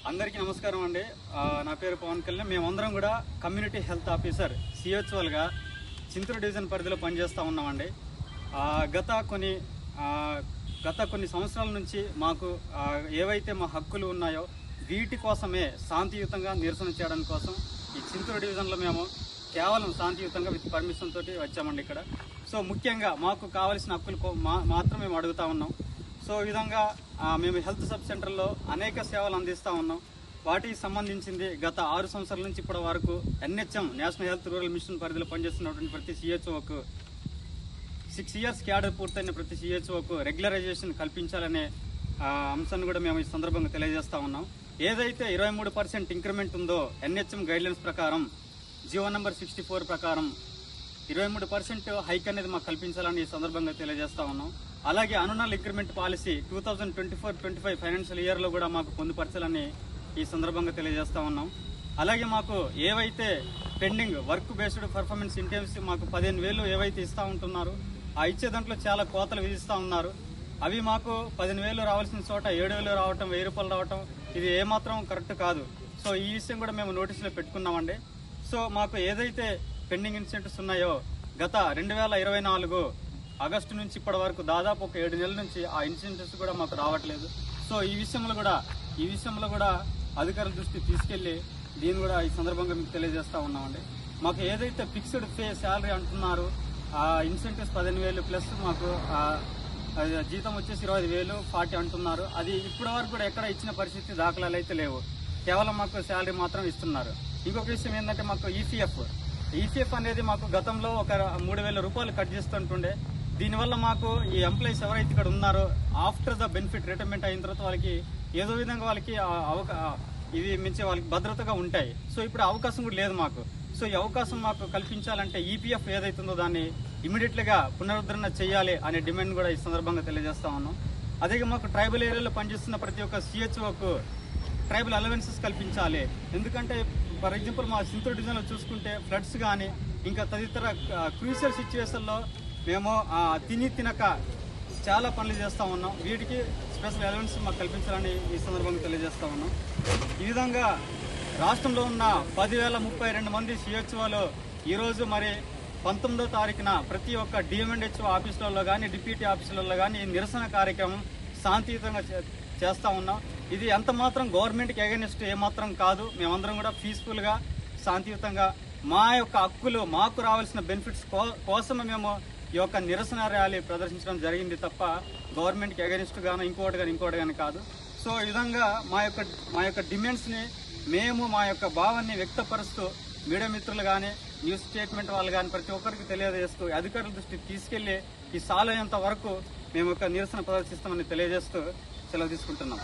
అందరికీ నమస్కారం అండి. నా పేరు పవన్ కళ్యాణ్. మేమందరం కూడా కమ్యూనిటీ హెల్త్ ఆఫీసర్ సిహెచ్ఓలుగా చింతూరు డివిజన్ పరిధిలో పనిచేస్తూ ఉన్నామండి. గత కొన్ని సంవత్సరాల నుంచి మాకు ఏవైతే మా హక్కులు ఉన్నాయో వీటి కోసమే శాంతియుతంగా నిరసన చేయడం కోసం ఈ చింతూరు డివిజన్లో మేము కేవలం శాంతియుతంగా విత్ పర్మిషన్ తోటి వచ్చామండి ఇక్కడ. సో ముఖ్యంగా మాకు కావాల్సిన హక్కులు మాత్రం మేము అడుగుతా ఉన్నాం. సో ఈ విధంగా మేము హెల్త్ సబ్ సెంటర్లో అనేక సేవలు అందిస్తూ ఉన్నాం. వాటికి సంబంధించింది గత 6 సంవత్సరాల నుంచి ఇప్పటి వరకు NHM national health rural mission పరిధిలో పనిచేస్తున్నటువంటి ప్రతి CHOకు 6 ఇయర్స్ క్యాడర్ పూర్తయిన ప్రతి CHOకు రెగ్యులరైజేషన్ కల్పించాలనే అంశాన్ని కూడా మేము ఈ సందర్భంగా తెలియజేస్తా ఉన్నాం. ఏదైతే 23% ఇంక్రిమెంట్ ఉందో NHM గైడ్లైన్స్ ప్రకారం జీవో నంబర్ 64 ప్రకారం 23% హైక్ అనేది మాకు కల్పించాలని ఈ సందర్భంగా తెలియజేస్తా ఉన్నాం. అలాగే అనునల్ ఇంక్రిమెంట్ పాలసీ 2024-25 ఫైనాన్షియల్ ఇయర్లో కూడా మాకు పొందుపరచాలని ఈ సందర్భంగా తెలియజేస్తా ఉన్నాం. అలాగే మాకు ఏవైతే pending work based performance intensive మాకు 15,000 ఏవైతే ఇస్తూ ఉంటున్నారో ఆ ఇచ్చే దాంట్లో చాలా కోతలు విధిస్తూ ఉన్నారు. అవి మాకు 15,000 రావాల్సిన చోట 7,000 రావటం, 1,000 రూపాయలు రావటం ఇది ఏమాత్రం కరెక్ట్ కాదు. సో ఈ విషయం కూడా మేము నోటీసులో పెట్టుకున్నామండి. సో మాకు ఏదైతే పెండింగ్ ఇన్సెంటివ్స్ ఉన్నాయో గత 2024 ఆగస్టు నుంచి ఇప్పటి వరకు దాదాపు ఒక 7 నెలల నుంచి ఆ ఇన్సెంటివ్స్ కూడా మాకు రావట్లేదు. సో ఈ విషయంలో కూడా అధికారుల దృష్టికి తీసుకెళ్లి దీన్ని కూడా ఈ సందర్భంగా మీకు తెలియజేస్తా ఉన్నామండి. మాకు ఏదైతే ఫిక్స్డ్ పే శాలరీ అంటున్నారు ఆ ఇన్సెంటివ్స్ 15,000 ప్లస్ మాకు జీతం వచ్చేసి 25,000 40 అంటున్నారు. అది ఇప్పటి వరకు కూడా ఎక్కడ ఇచ్చిన పరిస్థితి దాఖలాలు అయితే లేవు. కేవలం మాకు శాలరీ మాత్రం ఇస్తున్నారు. ఇంకొక విషయం ఏంటంటే మాకు ఈపీఎఫ్ అనేది మాకు గతంలో ఒక 3,000 రూపాయలు కట్ చేస్తుంటుండే. దీనివల్ల మాకు ఈ ఎంప్లాయీస్ ఎవరైతే ఇక్కడ ఉన్నారో ఆఫ్టర్ ద బెనిఫిట్ రిటైర్మెంట్ అయిన తర్వాత వాళ్ళకి ఏదో విధంగా వాళ్ళకి ఇవి మించి వాళ్ళకి భద్రతగా ఉంటాయి. సో ఇప్పుడు అవకాశం కూడా లేదు మాకు. సో ఈ అవకాశం మాకు కల్పించాలంటే ఈపీఎఫ్ ఏదైతుందో దాన్ని ఇమీడియట్లీగా పునరుద్ధరణ చేయాలి అనే డిమాండ్ కూడా ఈ సందర్భంగా తెలియజేస్తా ఉన్నాం. అదే మాకు ట్రైబల్ ఏరియాలో పనిచేస్తున్న ప్రతి ఒక్క CHOకు ట్రైబల్ అలవెన్సెస్ కల్పించాలి. ఎందుకంటే ఫర్ ఎగ్జాంపుల్ మా చింతూరు డివిజన్లో చూసుకుంటే ఫ్లడ్స్ కానీ ఇంకా తదితర క్రూషియల్ సిచ్యువేషన్లో మేము తినక చాలా పనులు చేస్తూ ఉన్నాం. వీటికి స్పెషల్ అలవెన్స్ మాకు కల్పించాలని ఈ సందర్భంగా తెలియజేస్తా ఉన్నాం. ఈ విధంగా రాష్ట్రంలో ఉన్న 10,032 మంది CHOలు ఈరోజు మరి 19వ తారీఖున ప్రతి ఒక్క DMHO ఆఫీసులలో కానీ డిప్యూటీ ఆఫీసులలో కానీ నిరసన కార్యక్రమం శాంతియుతంగా చేస్తూ ఉన్నాం. ఇది ఎంత మాత్రం గవర్నమెంట్కి అగైనెస్ట్ ఏమాత్రం కాదు. మేమందరం కూడా పీస్ఫుల్గా శాంతియుతంగా మా యొక్క హక్కులు మాకు రావాల్సిన బెనిఫిట్స్ కోసమే మేము ఈ యొక్క నిరసన ర్యాలీ ప్రదర్శించడం జరిగింది తప్ప గవర్నమెంట్కి అగైనెస్ట్ గాను ఇంకోటి కానీ కాదు. సో ఈ విధంగా మా యొక్క డిమాండ్స్ని మేము మా యొక్క భావాన్ని వ్యక్తపరుస్తూ మీడియా మిత్రులు కానీ న్యూస్ స్టేట్మెంట్ వాళ్ళు కానీ ప్రతి ఒక్కరికి తెలియజేస్తూ అధికారుల దృష్టికి తీసుకెళ్లి ఈ సాలయ్యేంత వరకు మేము ఒక నిరసన ప్రదర్శిస్తామని తెలియజేస్తూ సెలవు తీసుకుంటున్నాం.